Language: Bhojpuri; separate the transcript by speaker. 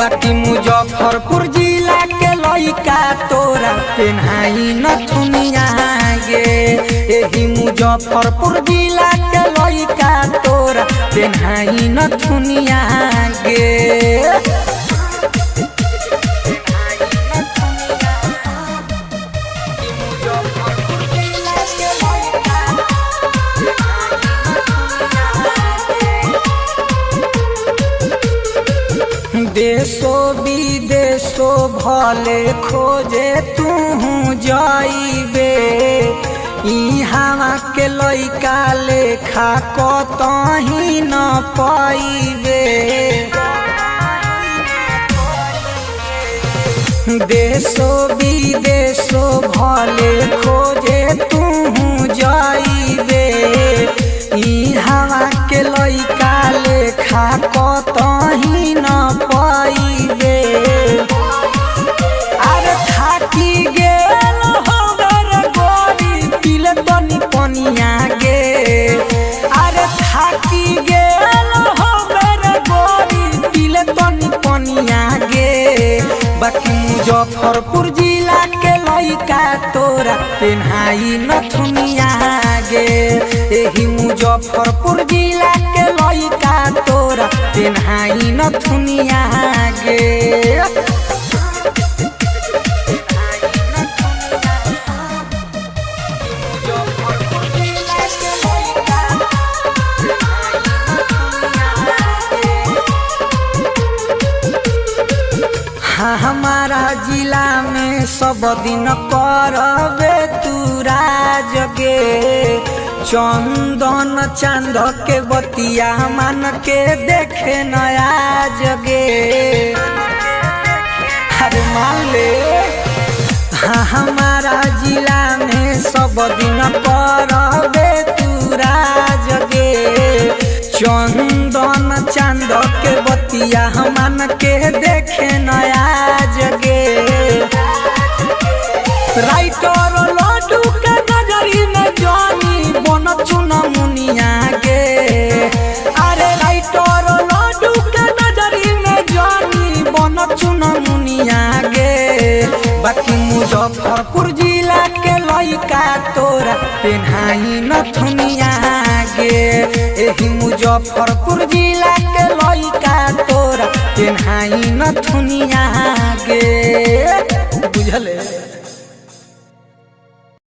Speaker 1: बाकी मुजफ्फरपुर जिला के लइका तोरा पेन्हाई नथुनिया गे। एही मुजफ्फरपुर जिला के लइका तोरा पेन्हाई नथुनिया गे। देशो विदेशो भले खोजे तू जाइबे, इहावा के लइका लेखा कतही न पाइबे। देशो विदेशो भले खोजे तू जाइबे, इहावा के लइका लेखा कतही न पाइबे। अरे थाकी गेल हमर गोरी पिले तनी पनिया गे। अरे थाकी गेल हमर गोरी पिले तनी पनिया गे। बाकी मुजफ्फरपुर जिला के लइका तोरा पेन्हाई नथुनिया गे। एही मुजफ्फरपुर जिला के लइका तोरा पेन्हाई नथुनिया गे। हमारा जिला में सब दिन करबे तू राज गे। चंदन चांद के बतिया मान के देखे नया जगे। अरे मान ले हमारा जिला में सब दिन करबे तू राज गे। चंदन चांद के बतिया मान के देखे नया जगे। राइटर लड्डू के नजरी में जानी बन चुना मुनिया गे। अरे राइटर लड्डू के नजरी में जानी बन चुना मुनिया गे। बाकी मुजफ्फरपुर जिला के लइका तोरा पेन्हाई नथुनिया गे। एही मुजफ्फरपुर जिला के लइका तोरा पेन्हाई नथुनिया गे। बुझले।